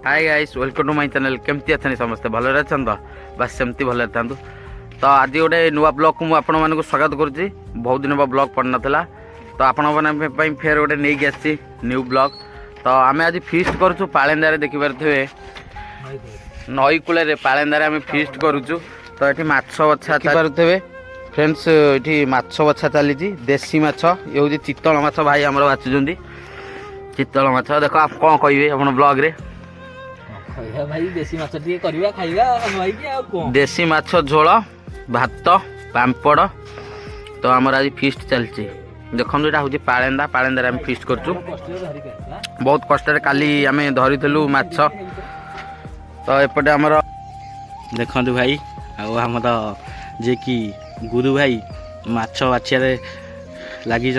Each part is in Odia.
Hi guys welcome to my channel केमती अच्छा समस्ते भल अच्छा तो बस सेमती भल था तो आज गोटे नुआ ब्लॉग को मुझे स्वागत करुच्ची बहुत दिन ब्लॉग पड़ नाला तो आपण फेर गोटे नहीं आसी न्यू ब्लॉग तो आम आज फिस्ट करुचु पालेंदारे देखिपारे नई कूल पालेंदारे आम फिस्ट करुचु तो ये माछ बछा पारे फ्रेंड्स ये माछ बछा चली देसी माछ ये हूँ चितल माछ भाई आम बाचुंट चितल माछ देख आप कौन कहे आप ब्लॉग रे भाई देसी माछ टिके करबा खाइबा भाई की आ कोन देसी माछ झोल भात पांपड़ तो आमर आज फिस्ट चलची देखो यहाँ हूँ पालेंदा पालेंदा आम फिस्ट करचु बहुत कष्ट काली आम धरीलु माछ तो एपटे आमर देखु भाई आम जे कि गुरु भाई माछ बाछिया लगी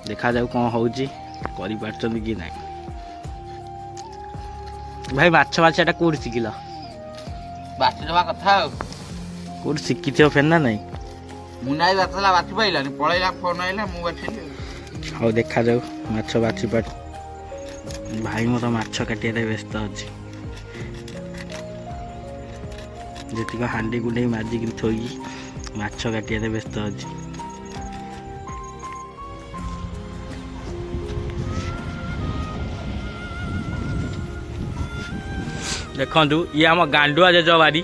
देखा जाऊ कौन हो कि ना भाई माछ बाछिया कौट शिखिल बाछिवा कथा कौट शिखी फेर ना नहीं मुनाई बाछला बाछि पाइलानी पळैला फोन आइला मु बाछिली हो देखा जाऊ माछ बाछि पाट भाई मोर माछ काटिया व्यस्त अछि जेतिक हांडी गुंडे माजिक थोई माछ काटिया व्यस्त अछि देखु ये आम गांडुआ जेज बारी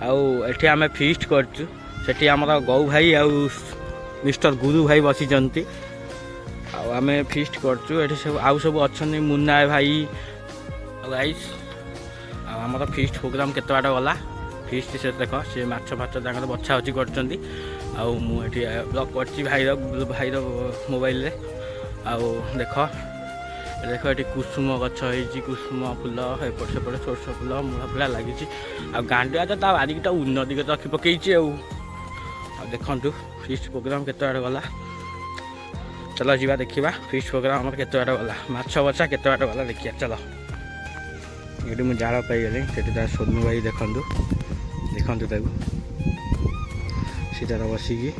आठ आम फिस्ट करचु सेठी आम गौ भाई आउ मिस्टर गुरु भाई बसी आम फिस्ट करचु एठी सब आउ सब अच्छा मुन्ना भाई गाइस आम फिस्ट प्रोग्राम केते बाट गला फिस्ट से देख सी माछ फाच बछा बछी कर ब्लॉग कर भाई मोबाइल रे आउ देख देख ये कुसुम गछ कुसुम फुल एपट सेपट सोरस फुल मूला फुला लगी गांडुआ तो बारिक उन्नति रखी पकई देखु फिस्ट प्रोग्राम केते बार गला चलो जी देखा फिस्ट प्रोग्राम के गला माछ बचा के गला देखिए चलो ये मुझे जाल पाईगली से सोनू भाई देखु देखु सीटार बसिकी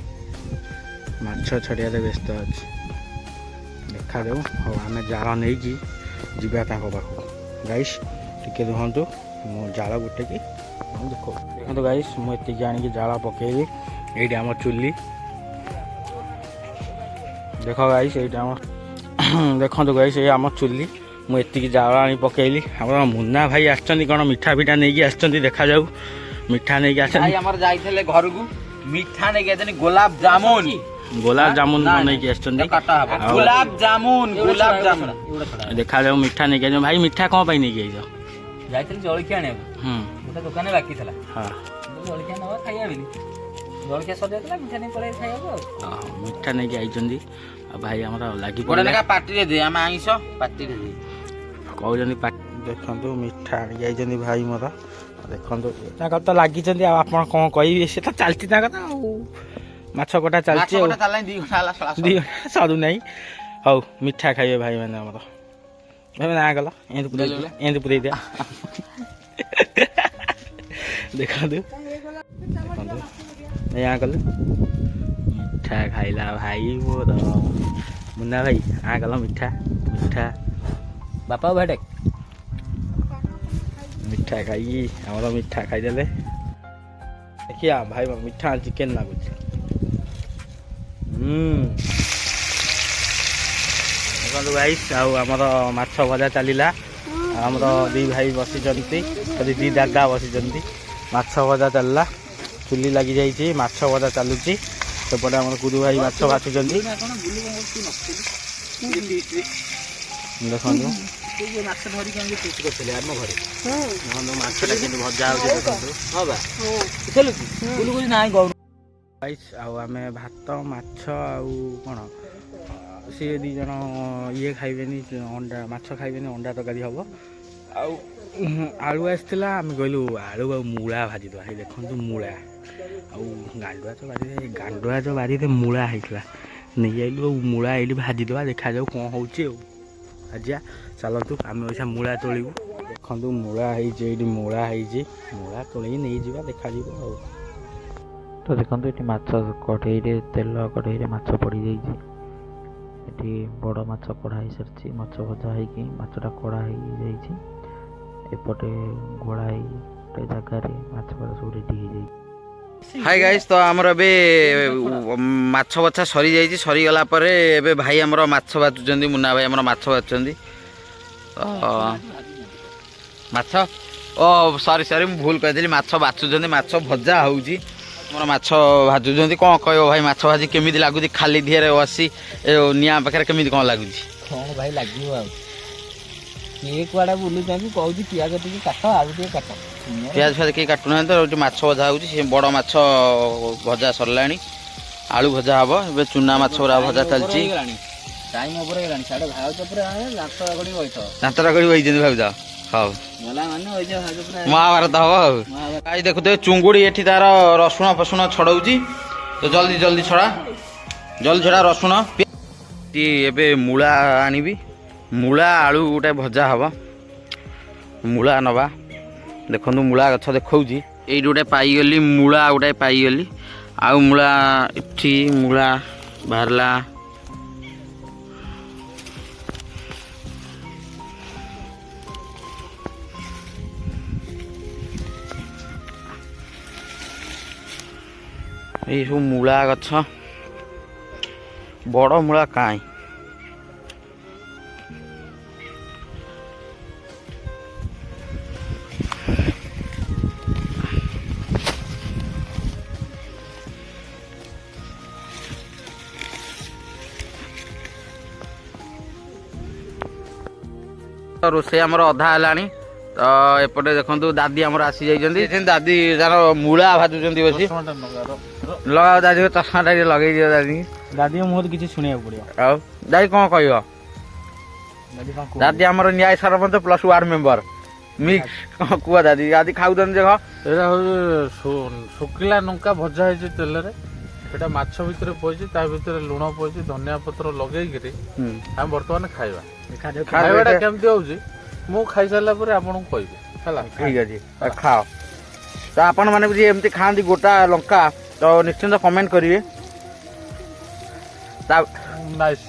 माछ छड़िया व्यस्त अच्छे देखा जाऊ हाँ आम जाल नहीं कि जीवा पाख गाइस टिके रुहतु मो जाल गोटे कि देख देखो गाइस मुझे आनिक जाल पकईली ये आम चुली देख गाइस ये देखो गाइस ये आम चुली मुझे जाल आनी पकईली आम मुन्ना भाई आसछन्ती कौन मिठा फिठा नहीं आसछन्ती देखा जाऊ मिठा नहीं आसछन्ती हमर जाइथिले घर को मिठा नहीं आछनी गुलाब जामुन नहीं गुलाब जामुन देखा जाऊ मिठा नहीं गए भाई मिठा कौन पाई नहीं गए जाइथिले जळखिया आने गोटे दुकान बाकी थला हां जळखिया नवा खाइया बिनी जळखिया सदैतला मिठा नहीं पड़े खाइया हां मिठा नहीं गए आइचंदी भाई हमरा लागी पड़े लगा पार्टी रे दे हम आइस पार्टी रे दे कहउजनी देखंतु मिठा आ जाइचंदी भाई मोर देखंतु ताका तो लागी चंदी आपण कोन कहि से तो चलती ताका तो माछ कटा चलती 2 घंटा सरू नहीं हौ मिठा खाइए भाई मैंने भाई ना गल एंद पुरे दिया देखा यहाँ गल मिठा खाइला भाई मोर मुन्ना भाई आ गल मिठा मिठा बापा भेटे मिठा खाई आम मिठा खाईदे देखिया भाई मिठा चिकेन लगुच देखो गाइस आमर माछ भजा चलला आमर दी भाई बसी सॉरी दी दादा बसी माछ भजा चलला चुली लगी जाइए माछ भजा चलुची सेपटे आम गुरु भाई माछ बाछुं देखो आम भात माछ कौन सी दी जन ये खाइबे अंडा माछ खाइबे अंडा तरकारी हम आलू आसला आम कहलु आलू आ मूला भाजीद देखु मूला गांडुआ तो बारी मूला होता नहीं आइलु मूला आइली भाजीद देखा जाऊ कौन हो आजिया चलतु आम वैसा मूला तोलू देखु मूला मूला मूला तोल नहीं जा देखा तो देखो ये माछ कढ़ई तेल कढ़ई माछ पड़ ଏଠି ବଡ଼ ମାଛ କଢ଼ା ହେଇସାରିଛି, ମାଛ ଭଜା ହେଇକି ମାଛଟା କଢ଼ା ହେଇଯାଇଛି। ଏପଟେ ଘୋଡ଼ା ହେଇ ଗୋଟେ ଜାଗାରେ ମାଛ ଭଜା ସବୁ ରେଡ଼ି ହେଇଯାଇଛି। ହାଇ ଗାଇସ୍, ତ ଆମର ଏବେ ମାଛ ବଛା ସରିଯାଇଛି। ସରିଗଲା ପରେ ଏବେ ଭାଇ ଆମର ମାଛ ବାଛୁଛନ୍ତି, ମୁନା ଭାଇ ଆମର ମାଛ ବାଛୁଛନ୍ତି। ମାଛ ସରି ମୁଁ ଭୁଲ କହିଥିଲି, ମାଛ ବାଛୁଛନ୍ତି, ମାଛ ଭଜା ହେଉଛି। ଆମର ମାଛ ଭାଜୁଛନ୍ତି। କ'ଣ କହିବ ଭାଇ, ମାଛ ଭାଜି କେମିତି ଲାଗୁଛି? ଖାଲି ଧିଏରେ ବସି ନିଆଁ ପାଖରେ କେମିତି କ'ଣ ଲାଗୁଛି? କ'ଣ ଭାଇ ଲାଗିବ ଆଉ, କିଏ କୁଆଡ଼େ ବୁଲୁଛନ୍ତି, କହୁଛି ପିଆଜ ଟିକେ କାଟ, ଆଳୁ ଟିକେ କାଟ। ପିଆଜ ଫିଆଜ କେହି କାଟୁନାହାନ୍ତି ତ, ଏଠି ମାଛ ଭଜା ହେଉଛି। ସେ ବଡ଼ ମାଛ ଭଜା ସରିଲାଣି, ଆଳୁ ଭଜା ହବ। ଏବେ ଚୁନା ମାଛ ଗୁରା ଭଜା ଚାଲିଛି। ଟାଇମ୍ ଉପରେ ହେଇଗଲାଣି, ସାଡ଼େ ଭାଉଜ ପୁରା ଦାନ୍ତ ରଗଡ଼ି ବଇଥ, ଦାନ୍ତ ରଗଡ଼ି ବଇଛନ୍ତି ଭାଉଜ। ହଉ, ଗଲା ମାନେ ଭାଉଜ ପୁରା ମହାଭାରତ ହବ ଆଉ। ଭାଇ ଦେଖୁଥିବେ ଚୁଙ୍ଗୁଡ଼ି ଏଠି ତାର ରସୁଣ ଫସୁଣ ଛଡ଼ଉଛି। ତ ଜଲ୍ଦି ଛଡ଼ା ରସୁଣ। ଏବେ ମୂଳା ଆଣିବି, ମୂଳା ଆଳୁ ଗୋଟେ ଭଜା ହବ। ମୂଳା ନବା, ଦେଖନ୍ତୁ ମୂଳା ଗଛ ଦେଖାଉଛି। ଏଇଠି ଗୋଟେ ପାଇଗଲି, ମୂଳା ଗୋଟେ ପାଇଗଲି। ଆଉ ମୂଳା ଏଠି ମୂଳା ବାହାରିଲା। ଏଇ ସବୁ ମୂଳା ଗଛ, ବଡ଼ ମୂଳା କାଇଁ। ରୋଷେଇ ଆମର ଅଧା ହେଲାଣି। ତ ଏପଟେ ଦେଖନ୍ତୁ ଦାଦି ଆମର ଆସି ଯାଇଛନ୍ତି। ଦାଦି ତାର ମୂଳା ଭାଜୁଛନ୍ତି ବସି। ଲଗାଅ ଦାଦି, ଚଷମାଟା ଟିକେ ଲଗେଇ ଦିଅ ଦାଦି। ଦାଦି ମୁହଁରେ କିଛି ଶୁଣିବାକୁ ପଡ଼ିବ। ଆଉ ଦାଦି କ'ଣ କହିବ? ଦାଦି ଆମର ନ୍ୟାୟ sarpanch plus ward member mix. କ'ଣ କୁହ ଦାଦି? ଦାଦି ଖାଉଛନ୍ତି ଦେଖ। ଏଇଟା ହେଉଛି ଶୁଖିଲା ଲଙ୍କା ଭଜା ହେଇଛି ତେଲରେ। ଏଇଟା ମାଛ ଭିତରେ ପଡ଼ିଛି, ତା ଭିତରେ ଲୁଣ ପଡ଼ିଛି, ଧନିଆ ପତ୍ର ଲଗେଇକିରି ଆମେ ବର୍ତ୍ତମାନ ଖାଇବା। ଖାଇବାଟା କେମିତି ହେଉଛି ମୁଁ ଖାଇସାରିଲା ପରେ ଆପଣଙ୍କୁ କହିବି ହେଲା। ଠିକ୍ ଅଛି, ଖାଅ। ତ ଆପଣମାନେ ବି ଏମିତି ଖାଆନ୍ତି ଗୋଟା ଲଙ୍କା, ତ ନିଶ୍ଚିନ୍ତ କମେଣ୍ଟ କରିବେ। ନାଇସ୍,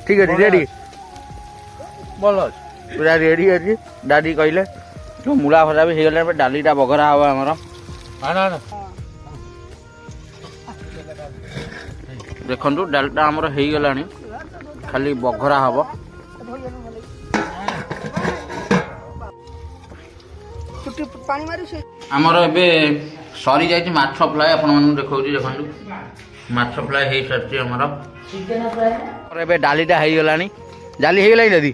ଠିକ୍ ଅଛି, ରେଡ଼ି, ଭଲ ଅଛି, ପୁରା ରେଡ଼ି ଅଛି। ଦାଦି କହିଲେ ମୂଳା ଭଜା ବି ହେଇଗଲା। ଏବେ ଡାଲିଟା ବଘରା ହବ ଆମର। ଦେଖନ୍ତୁ ଡାଲିଟା ଆମର ହେଇଗଲାଣି, ଖାଲି ବଘରା ହବ। ଆମର ଏବେ ସରିଯାଇଛି ମାଛ ଫ୍ରାଏ, ଆପଣମାନଙ୍କୁ ଦେଖାଉଛି। ଦେଖନ୍ତୁ ମାଛ ଫ୍ରାଏ ହେଇସାରିଛି ଆମର। ଏବେ ଡାଲିଟା ହେଇଗଲାଣି। ଡାଲି ହେଇଗଲାଣି ଦାଦି?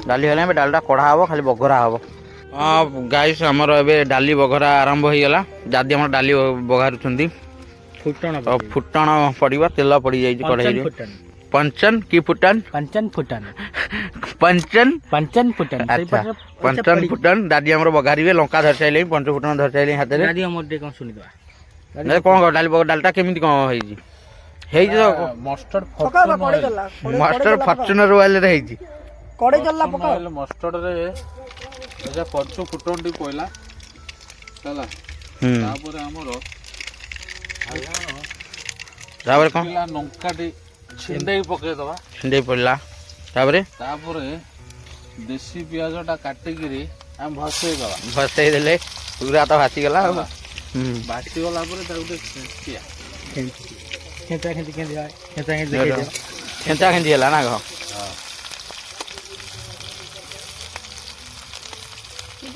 ଡାଲି ହେଇଗଲାଣି। ଏବେ ଡାଲିଟା କଢ଼ା ହବ, ଖାଲି ବଘରା ହବ। ହଁ ଗାଇସ୍, ଆମର ଏବେ ଡାଲି ବଘରା ଆରମ୍ଭ ହେଇଗଲା। ଦାଦି ଆମର ଡାଲି ବଘାରୁଛନ୍ତି। ଫୁଟଣ ପଡ଼ିବ, ତେଲ ପଡ଼ିଯାଇଛି କଢ଼େଇରେ। पंचन की फुटन पंचन फुटन पंचन फुटन अच्छा पंचन फुटन दादी हमर बघारिबे लंका धर साइले पंच फुटन धर साइले हाथे रे दादी हमर दे कोन सुनि दवा नै कोन डालटा केमिति कोन हेजी तो मस्टर्ड फॉर्च्यूनर वाले रे हेजी कड़े जल्ला पका मस्टर्ड रे एजा पंच फुटन डी कोइला चला तापर हमर तापर कोन लंका डी छिंडे पके दवा छिंडे पड़ला तापर देसी पियाज टा काटी गिरी हम भसे देले पूरा तो भासी गला भासी गला पर ता उते खिया खेचा खेंदी हला ना गो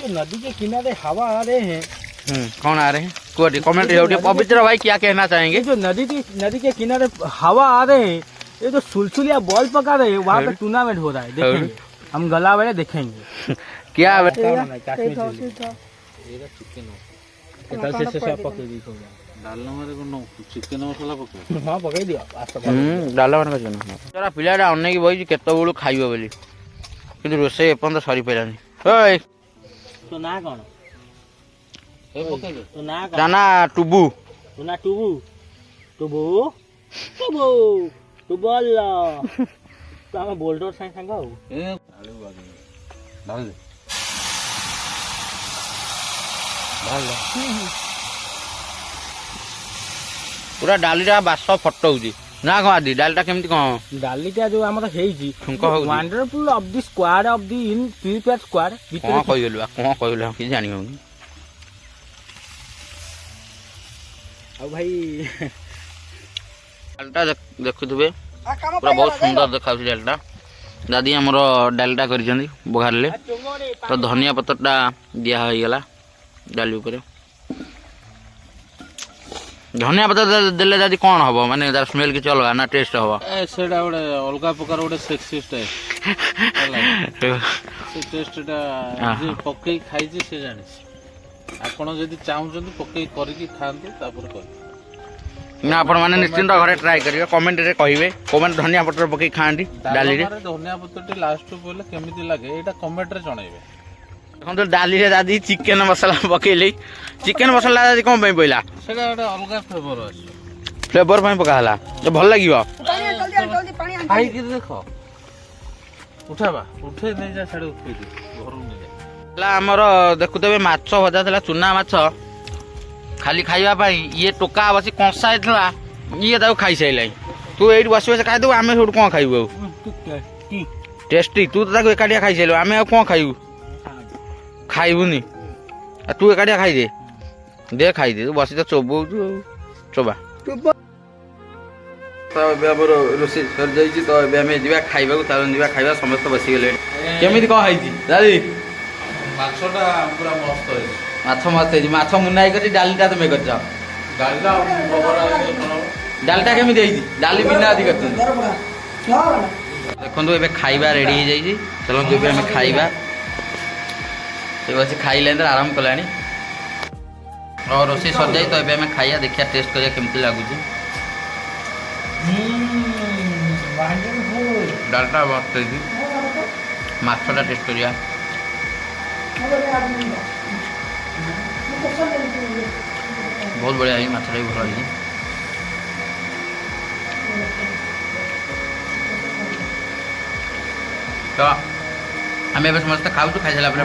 ये नदी के किनारे हवा आ रहे हैं कौन आ रहे हैं कोई कमेंट पवित्र भाई क्या कहना चाहेंगे जो नदी के किनारे हवा आ रहे हैं ये जो सुलसुलिया बॉल पका रहे हैं वहाँ पे टूर्नामेंट हो रहा है देखेंगे हम गला वाले देखेंगे क्या डालना मारे को चिकन मसला पके हां पकाई दियो डाला मन का जरा पिलाडा अनेक बई केतो बेलू खाइबो बोली किंतु रोसे एपन तो सरी पेलानी ओए तो ना कोन ए पके तो ना जाना टुबू तो ना टुबू टुबू टुबू तू बोल तो हम बोल्डर साइन संग हो ए आलू बागे डाल दे पूरा डालीटा बास फटौची ନା କଣ ଆଦି ଡାଲିଟା କେମିତି କଣ ଡାଲିଟା ଯୋଉ ଆମର ହେଇଛି ଛୁଙ୍କ ହଉଛି wonderful of the squad of the in prepare squad କଣ କହିଲୁ କଣ କହିଲୁ କିଛି ଜାଣି ହଉନି। ଆଉ ଭାଇ ଡାଲିଟା ଦେଖୁଥିବେ ପୁରା ବହୁତ ସୁନ୍ଦର ଦେଖାଯାଉଛି ଡାଲିଟା। ଦାଦି ଆମର ଡାଲିଟା କରିଛନ୍ତି ବଘାରିଲେ ତ ଧନିଆ ପତ୍ରଟା ଦିଆ ହେଇଗଲା ଡାଲି ଉପରେ। ଧନିଆ ପତ୍ର ଦେଲେ ଦାଦି କ'ଣ ହବ ମାନେ ତାର ସ୍ମେଲ କିଛି ଅଲଗା ନା ଟେଷ୍ଟ ହବ? ସେଇଟା ଗୋଟେ ଅଲଗା ପ୍ରକାର ଗୋଟେ ସେକ୍ସି ଟାଇପ ସେ ଟେଷ୍ଟଟା ଯିଏ ପକେଇ ଖାଇଛି ସେ ଜାଣିଛି। ଆପଣ ଯଦି ଚାହୁଁଛନ୍ତି ପକେଇ କରିକି ଖାଆନ୍ତୁ ତାପରେ କହିବେ। ନା ଆପଣମାନେ ନିଶ୍ଚିନ୍ତ ଘରେ ଟ୍ରାଏ କରିବେ କମେଣ୍ଟରେ କହିବେ କୋଉମାନେ ଧନିଆ ପତ୍ର ପକେଇ ଖାଆନ୍ତି ଡାଲିରେ। ଧନିଆ ପତ୍ରଟି ଲାଷ୍ଟକୁ ପଇଲେ କେମିତି ଲାଗେ ଏଇଟା କମେଣ୍ଟରେ ଜଣେଇବେ। ଦେଖନ୍ତୁ ଡାଲିରେ ଦାଦି ଚିକେନ ମସଲା ପକେଇଲେ ଚିକେନ ମସଲା ଦାଦି କ'ଣ ପାଇଁ ପଇଲା? ସେଇଟା ଗୋଟେ ଅଲଗା ଫ୍ଲେଭର ଅଛି ଫ୍ଲେଭର ପାଇଁ ପକା ହେଲା ଭଲ ଲାଗିବ। ଖାଇକି ଦେଖ ଉଠାବା ଉଠେଇ ନେଇଯା ସିଆଡ଼େ ଉଠେଇ ଦେ ଘରକୁ ନେଇଯା। ହେଲା ଆମର ଦେଖୁଥିବେ ମାଛ ଭଜା ଥିଲା ଚୁନା ମାଛ ଖାଲି ଖାଇବା ପାଇଁ ଇଏ ଟୋକା ବସି କଂସା ହେଇଥିଲା ଇଏ ତାକୁ ଖାଇସାରିଲାଣି। ତୁ ଏଇଠି ବସି ବସି ଖାଇଦେବୁ ଆମେ ସେଇଠୁ କ'ଣ ଖାଇବୁ ଆଉ? ଟେଷ୍ଟି ତୁ ତ ତାକୁ ଏକାଠିଆ ଖାଇସାରିଲୁ ଆମେ ଆଉ କ'ଣ ଖାଇବୁ? ଖାଇବୁନି ତୁ ଏକାଠିଆ ଖାଇଦେ ଦେ ଖାଇଦେ ତୁ ବସି ତ ଚୋବଉଛୁ ଆଉ ଚୋବା। ତ ଏବେ ଆମର ରୋଷେଇ ସରିଯାଇଛି ତ ଏବେ ଆମେ ଯିବା ଖାଇବାକୁ ଚାଲନ୍ତୁ ଯିବା ଖାଇବା ସମସ୍ତେ ବସିଗଲେଣି। କେମିତି କ'ଣ ହେଇଛି ଦାଦି? ମାଛଟା ପୁରା ମସ୍ତ ହେଇଛି। ମାଛ ମସ୍ତ ହେଇଛି ମାଛ ମୁନା ହେଇ କରିଛି ଡାଲିଟା ତୁମେ କରିଛ। ଡାଲିଟା କେମିତି ହେଇଛି? ଡାଲି ବିନା ଆଦି କରିଛନ୍ତି। ଦେଖନ୍ତୁ ଏବେ ଖାଇବା ରେଡ଼ି ହେଇଯାଇଛି ଚାଲନ୍ତୁ ଏବେ ଆମେ ଖାଇବା। ସେ ବସି ଖାଇଲେ ଆରାମ କଲାଣି ଆଉ ରୋଷେଇ ସରିଯାଇ ତ ଏବେ ଆମେ ଖାଇବା ଦେଖିବା ଟେଷ୍ଟ କରିବା କେମିତି ଲାଗୁଛି। ଡାଲଟା ମସ୍ତ ହେଇଛି ମାଛଟା ଟେଷ୍ଟ କରିବା। ବହୁତ ବଢ଼ିଆ ହେଇଛି ମାଛଟା ବି ଭଲ ହେଇଛି। ତ ଆମେ ଏବେ ସମସ୍ତେ ଖାଉଛୁ ଖାଇସାରିଲା ପରେ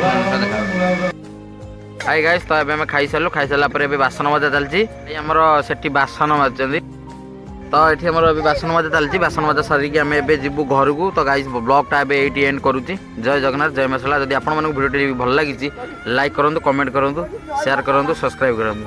ହାଇ ଗାଇସ୍ ତ ଏବେ ଆମେ ଖାଇସାରିଲୁ ଖାଇସାରିଲା ପରେ ଏବେ ବାସନ ମଜା ଚାଲିଛି। ଆମର ସେଠି ବାସନ ମାଜୁଛନ୍ତି ତ ଏଠି ଆମର ଏବେ ବାସନ ମଜା ଚାଲିଛି। ବାସନ ମଜା ସାରିକି ଆମେ ଏବେ ଯିବୁ ଘରକୁ। ତ ଗାଇସ୍ ବ୍ଲଗଟା ଏବେ ଏଇଠି ଏଣ୍ଡ କରୁଛି। ଜୟ ଜଗନ୍ନାଥ ଜୟ ମା ଶାରଳା। ଯଦି ଆପଣମାନଙ୍କୁ ଭିଡ଼ିଓଟି ଭଲ ଲାଗିଛି ଲାଇକ୍ କରନ୍ତୁ କମେଣ୍ଟ କରନ୍ତୁ ସେୟାର କରନ୍ତୁ ସବସ୍କ୍ରାଇବ୍ କରନ୍ତୁ।